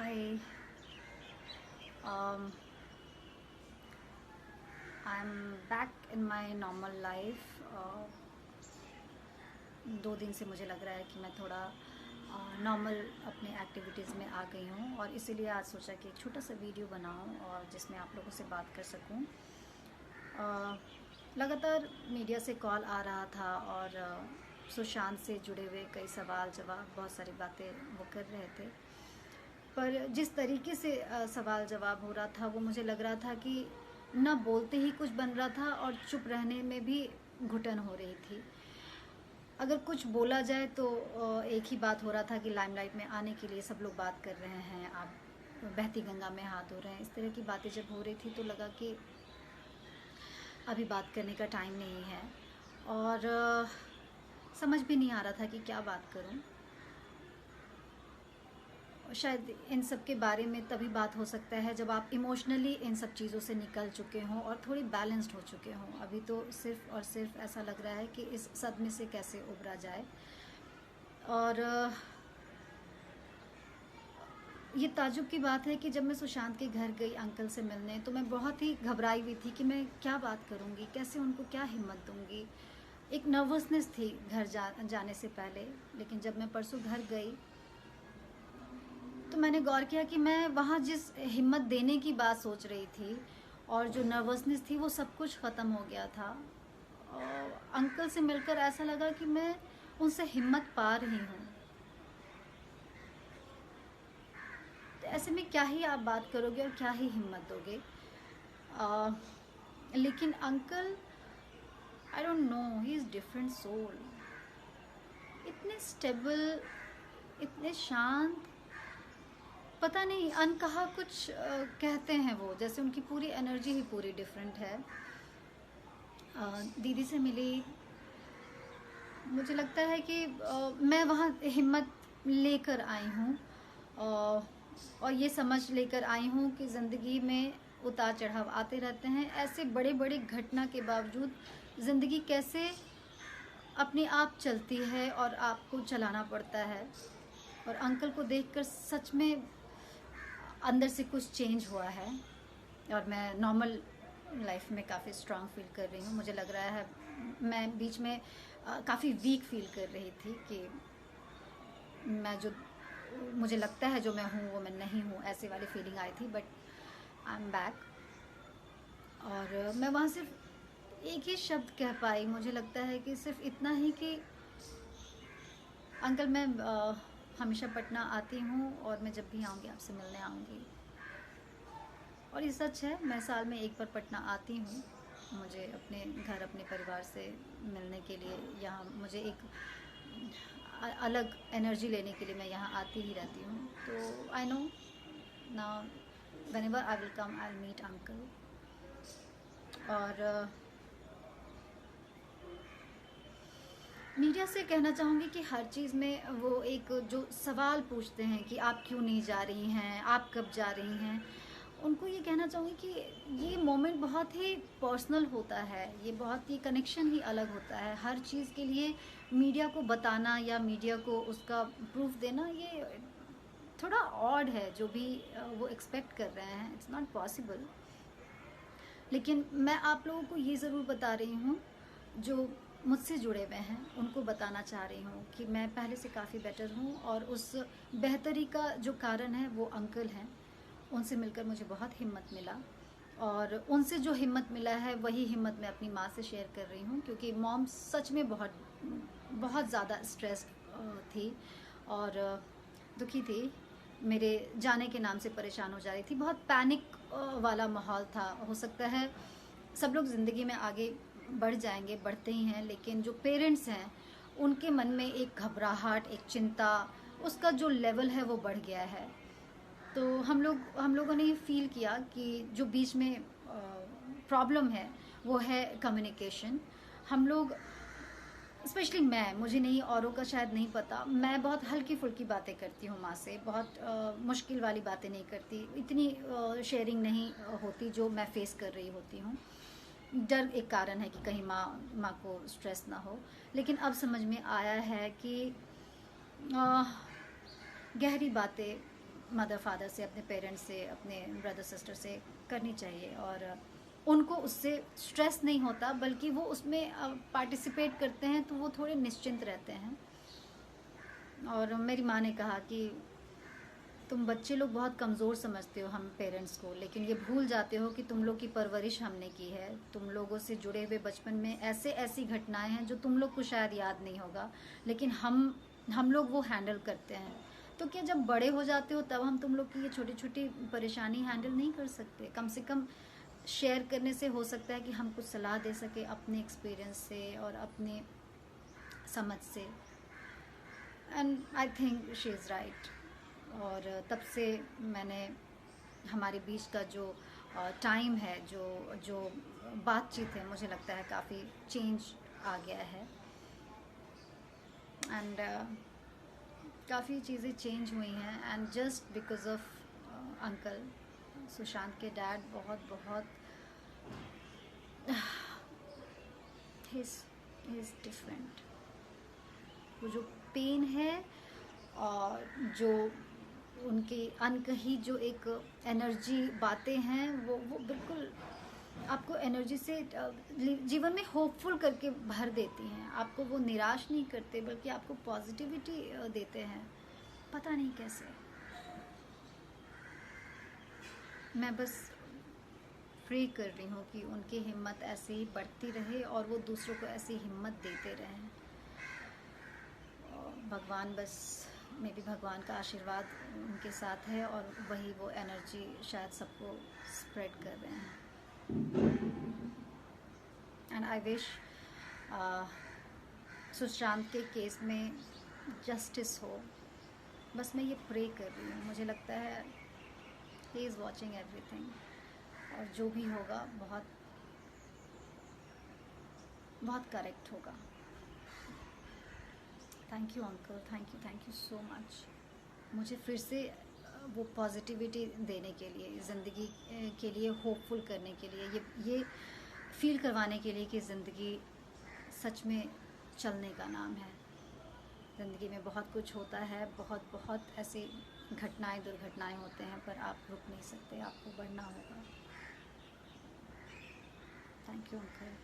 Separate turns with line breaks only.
Hi, um, I'm back in my normal life. 2 दिन से मुझे लग रहा है कि मैं थोड़ा नॉर्मल अपने एक्टिविटीज़ में आ गई हूँ और इसीलिए आज सोचा कि एक छोटा सा वीडियो बनाऊँ और जिसमें आप लोगों से बात कर सकूँ। लगातार मीडिया से कॉल आ रहा था और सुशांत से जुड़े हुए कई सवाल जवाब, बहुत सारी बातें वो कर रहे थे। पर जिस तरीके से सवाल जवाब हो रहा था वो मुझे लग रहा था कि न बोलते ही कुछ बन रहा था और चुप रहने में भी घुटन हो रही थी। अगर कुछ बोला जाए तो एक ही बात हो रहा था कि लाइमलाइट में आने के लिए सब लोग बात कर रहे हैं, आप बहती गंगा में हाथ धो रहे हैं। इस तरह की बातें जब हो रही थी तो लगा कि अभी बात करने का टाइम नहीं है और समझ भी नहीं आ रहा था कि क्या बात करूं। शायद इन सब के बारे में तभी बात हो सकता है जब आप इमोशनली इन सब चीज़ों से निकल चुके हों और थोड़ी बैलेंस्ड हो चुके हों। अभी तो सिर्फ और सिर्फ ऐसा लग रहा है कि इस सदमे से कैसे उबरा जाए। और ये ताज्जुब की बात है कि जब मैं सुशांत के घर गई अंकल से मिलने तो मैं बहुत ही घबराई हुई थी कि मैं क्या बात करूँगी, कैसे उनको क्या हिम्मत दूँगी। एक नर्वसनेस थी घर जाने से पहले। लेकिन जब मैं परसों घर गई तो मैंने गौर किया कि मैं वहाँ जिस हिम्मत देने की बात सोच रही थी और जो नर्वसनेस थी वो सब कुछ ख़त्म हो गया था। और अंकल से मिलकर ऐसा लगा कि मैं उनसे हिम्मत पा रही हूँ। तो ऐसे में क्या ही आप बात करोगे और क्या ही हिम्मत दोगे। लेकिन uncle, I don't know, he is different soul. इतने स्टेबल, इतने शांत, पता नहीं अनकहा कुछ कहते हैं वो, जैसे उनकी पूरी एनर्जी ही पूरी डिफरेंट है। दीदी से मिली, मुझे लगता है कि मैं वहाँ हिम्मत लेकर आई हूँ और ये समझ लेकर आई हूँ कि ज़िंदगी में उतार चढ़ाव आते रहते हैं। ऐसे बड़े बड़े घटना के बावजूद ज़िंदगी कैसे अपने आप चलती है और आपको चलाना पड़ता है। और अंकल को देखकर सच में अंदर से कुछ चेंज हुआ है और मैं नॉर्मल लाइफ में काफ़ी स्ट्रांग फील कर रही हूँ। मुझे लग रहा है मैं बीच में काफ़ी वीक फील कर रही थी कि मैं जो मुझे लगता है जो मैं हूँ वो मैं नहीं हूँ, ऐसे वाली फीलिंग आई थी। बट आई एम बैक और मैं वहाँ सिर्फ एक ही शब्द कह पाई। मुझे लगता है कि सिर्फ इतना ही कि अंकल, मैं हमेशा पटना आती हूँ और मैं जब भी आऊँगी आपसे मिलने आऊँगी। और ये सच है, मैं साल में एक बार पटना आती हूँ। मुझे अपने घर, अपने परिवार से मिलने के लिए यहाँ मुझे एक अलग एनर्जी लेने के लिए मैं यहाँ आती ही रहती हूँ। तो I know now whenever I will come I will meet uncle. और मीडिया से कहना चाहूँगी कि हर चीज़ में वो एक जो सवाल पूछते हैं कि आप क्यों नहीं जा रही हैं, आप कब जा रही हैं, उनको ये कहना चाहूँगी कि ये मोमेंट बहुत ही पर्सनल होता है, ये बहुत ही कनेक्शन ही अलग होता है। हर चीज़ के लिए मीडिया को बताना या मीडिया को उसका प्रूफ देना ये थोड़ा ऑड है। जो भी वो एक्सपेक्ट कर रहे हैं, इट्स नॉट पॉसिबल। लेकिन मैं आप लोगों को ये ज़रूर बता रही हूँ, जो मुझसे जुड़े हुए हैं उनको बताना चाह रही हूँ कि मैं पहले से काफ़ी बेटर हूँ और उस बेहतरी का जो कारण है वो अंकल हैं। उनसे मिलकर मुझे बहुत हिम्मत मिला और उनसे जो हिम्मत मिला है वही हिम्मत मैं अपनी माँ से शेयर कर रही हूँ, क्योंकि मॉम सच में बहुत बहुत ज़्यादा स्ट्रेस थी और दुखी थी। मेरे जाने के नाम से परेशान हो जा रही थी। बहुत पैनिक वाला माहौल था। हो सकता है सब लोग ज़िंदगी में आगे बढ़ जाएंगे, बढ़ते ही हैं, लेकिन जो पेरेंट्स हैं उनके मन में एक घबराहट, एक चिंता, उसका जो लेवल है वो बढ़ गया है। तो हम लोगों ने ये फील किया कि जो बीच में प्रॉब्लम है वो है कम्युनिकेशन। हम लोग, स्पेशली मैं, मुझे नहीं, औरों का शायद नहीं पता, मैं बहुत हल्की फुल्की बातें करती हूँ माँ से। बहुत मुश्किल वाली बातें नहीं करती, इतनी शेयरिंग नहीं होती जो मैं फेस कर रही होती हूँ। डर एक कारण है कि कहीं माँ को स्ट्रेस ना हो। लेकिन अब समझ में आया है कि गहरी बातें मदर फादर से, अपने पेरेंट्स से, अपने ब्रदर सिस्टर से करनी चाहिए। और उनको उससे स्ट्रेस नहीं होता, बल्कि वो उसमें पार्टिसिपेट करते हैं तो वो थोड़े निश्चिंत रहते हैं। और मेरी माँ ने कहा कि तुम बच्चे लोग बहुत कमज़ोर समझते हो हम पेरेंट्स को, लेकिन ये भूल जाते हो कि तुम लोग की परवरिश हमने की है। तुम लोगों से जुड़े हुए बचपन में ऐसे ऐसी घटनाएं हैं जो तुम लोग को शायद याद नहीं होगा, लेकिन हम लोग वो हैंडल करते हैं। तो क्या जब बड़े हो जाते हो तब हम तुम लोग की ये छोटी छोटी परेशानी हैंडल नहीं कर सकते? कम से कम शेयर करने से हो सकता है कि हम कुछ सलाह दे सके अपने एक्सपीरियंस से और अपने समझ से। And I think she is right. और तब से मैंने हमारे बीच का जो टाइम है, जो जो बातचीत है, मुझे लगता है काफ़ी चेंज आ गया है। एंड काफ़ी चीज़ें चेंज हुई हैं, and just because of uncle Sushant के डैड बहुत बहुत हिज डिफरेंट। वो जो पेन है और जो उनकी अनकही जो एक एनर्जी बातें हैं, वो बिल्कुल आपको एनर्जी से जीवन में होपफुल करके भर देती हैं। आपको वो निराश नहीं करते, बल्कि आपको पॉजिटिविटी देते हैं। पता नहीं कैसे। मैं बस प्रे कर रही हूँ कि उनकी हिम्मत ऐसे ही बढ़ती रहे और वो दूसरों को ऐसी हिम्मत देते रहें। भगवान बस मे भी भगवान का आशीर्वाद उनके साथ है, और वही वो एनर्जी शायद सबको स्प्रेड कर रहे हैं। एंड आई विश सुशांत के केस में जस्टिस हो। बस मैं ये प्रे कर रही हूँ। मुझे लगता है ही इज़ वॉचिंग एवरीथिंग, और जो भी होगा बहुत बहुत करेक्ट होगा। Thank you uncle, thank you so much. मुझे फिर से वो पॉजिटिविटी देने के लिए, ज़िंदगी के लिए होपफुल करने के लिए, ये फील करवाने के लिए कि ज़िंदगी सच में चलने का नाम है। ज़िंदगी में बहुत कुछ होता है, बहुत बहुत ऐसी घटनाएं, दुर्घटनाएं होते हैं, पर आप रुक नहीं सकते, आपको बढ़ना होगा। Thank you uncle.